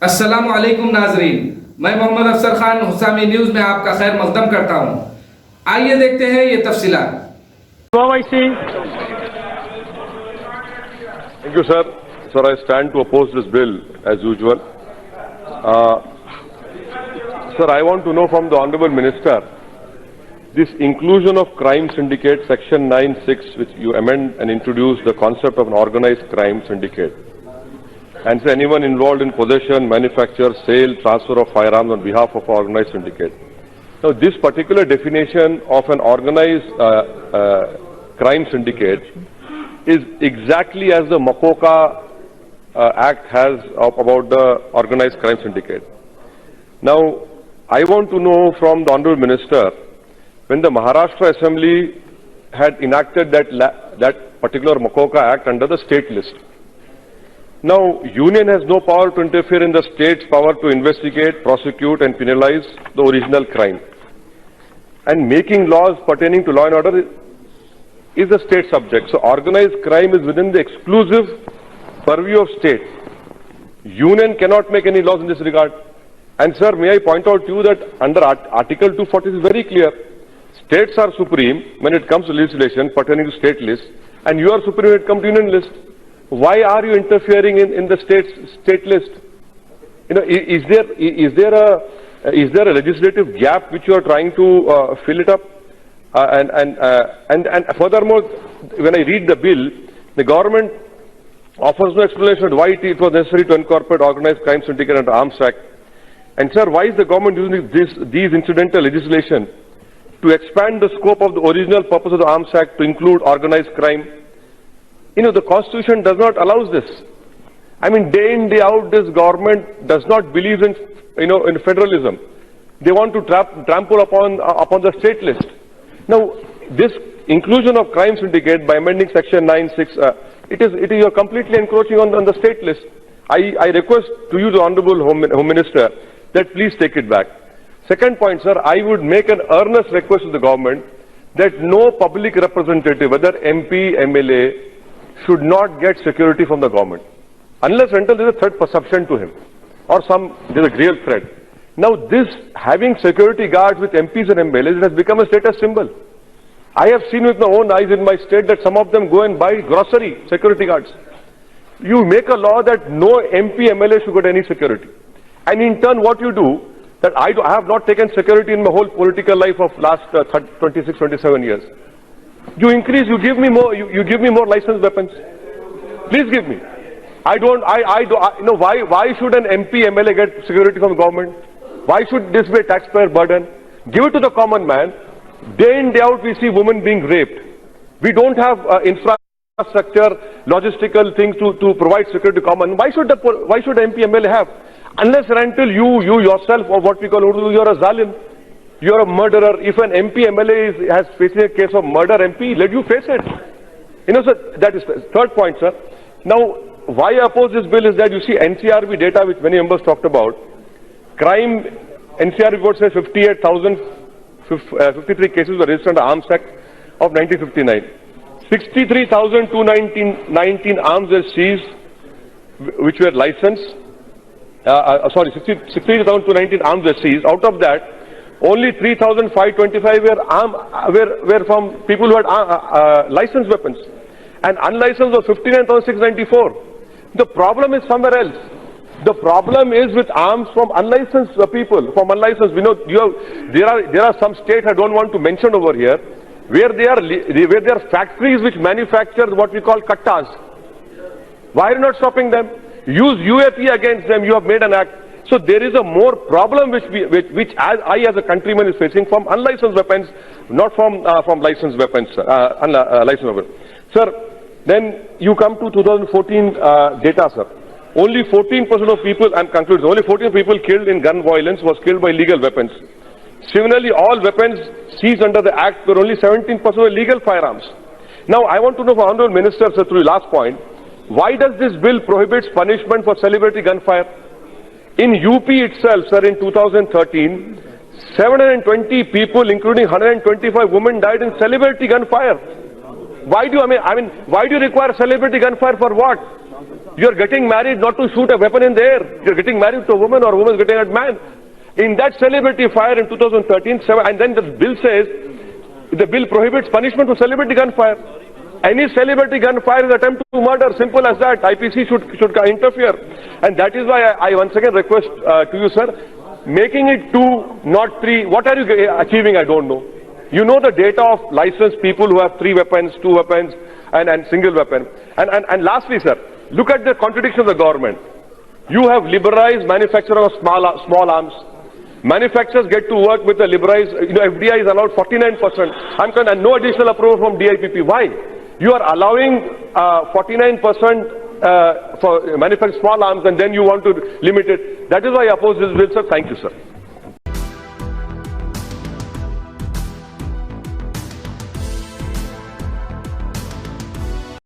अस्सलामु अलैकुम नाजरीन, मैं मोहम्मद अफसर खान हुसामी न्यूज़ में आपका खैर मकदम करता हूँ। आइए देखते हैं ये तफसीलात। Owaisi. Thank you, sir. Sir, I stand to oppose this bill as usual. Sir, I want to know from the Honorable Minister, this inclusion of crime syndicate, section 9(6), which you amend and introduce the concept of an organized crime syndicate. And say anyone involved in possession, manufacture, sale, transfer of firearms on behalf of organized syndicate. Now, this particular definition of an organized crime syndicate is exactly as the Makoka Act has about the organized crime syndicate. Now, I want to know from the Honorable Minister, when the Maharashtra Assembly had enacted that particular Makoka Act under the state list. Now, Union has no power to interfere in the state's power to investigate, prosecute and penalize the original crime. And making laws pertaining to law and order is a state subject. So, organized crime is within the exclusive purview of state. Union cannot make any laws in this regard. And sir, may I point out to you that under Article 240 is very clear. States are supreme when it comes to legislation pertaining to state list, and you are supreme when it comes to union list. Why are you interfering in the state list? You know, is there a legislative gap which you are trying to fill it up? And furthermore, when I read the bill, the government offers no explanation why it was necessary to incorporate organized crime syndicate under Arms Act. And sir, why is the government using these incidental legislation to expand the scope of the original purpose of the Arms Act to include organized crime? You know, the Constitution does not allow this. I mean, day in, day out, this government does not believe in, in federalism. They want to trample upon the state list. Now, this inclusion of crime syndicate by amending section 9(6), you are completely encroaching on the state list. I request to you, the Honorable Home Minister, that please take it back. Second point, sir, I would make an earnest request to the government that no public representative, whether MP, MLA, should not get security from the government, unless until there is a threat perception to him, or there is a real threat. Now, this having security guards with MPs and MLAs, it has become a status symbol. I have seen with my own eyes in my state that some of them go and buy grocery security guards. You make a law that no MP, MLA should get any security. And in turn, what you do, that I have not taken security in my whole political life of last 26, 27 years. You give me more licensed weapons. Please give me. Why should an MP, MLA get security from the government? Why should this be a taxpayer burden? Give it to the common man. Day in, day out, we see women being raped. We don't have infrastructure, logistical things to provide security to common. Why should MP, MLA have? Unless and until you yourself, or what we call Urdu, you are a zalim. You are a murderer. If an MP, MLA has facing a case of murder, MP, let you face it. Sir, that is third point, sir. Now, why I oppose this bill is that you see NCRB data, which many members talked about. Crime, NCRB report says 58,053 cases were registered under Arms Act of 1959. 63,219 arms were seized, which were licensed. 63,219 arms were seized. Out of that, only 3,525 were from people who had licensed weapons, and unlicensed was 59,694. The problem is somewhere else. The problem is with arms from unlicensed people. From unlicensed, there are some states I don't want to mention over here, where there are factories which manufacture what we call kattas. Why are you not stopping them? Use UAP against them. You have made an act. So there is a more problem which I as a countryman is facing from unlicensed weapons, not from licensed weapons, licensed weapons. Sir, then you come to 2014 data, sir. Only 14% of people, I'm concluding, only 14 people killed in gun violence was killed by legal weapons. Similarly, all weapons seized under the Act were only 17% were legal firearms. Now, I want to know from Honorable Minister, sir, through the last point, why does this bill prohibits punishment for celebrity gunfire? In UP itself, sir, in 2013, 720 people, including 125 women, died in celebrity gunfire. Why do you require celebrity gunfire for what? You're getting married not to shoot a weapon in the air. You're getting married to a woman or a woman is getting a man. In that celebrity fire in 2013, and then the bill says, the bill prohibits punishment for celebrity gunfire. Any celebrity gunfire is attempt to murder, simple as that. IPC should interfere. And that is why I once again request to you, sir, making it 2, not 3. What are you achieving? I don't know. You know the data of licensed people who have 3 weapons, 2 weapons, and single weapon. And lastly, sir, look at the contradiction of the government. You have liberalized manufacturing of small arms. Manufacturers get to work with the liberalized, FDI is allowed 49%. And no additional approval from DIPP. Why? You are allowing 49% for manufacturing small arms and then you want to limit it. That is why I oppose this bill, sir. Thank you, sir.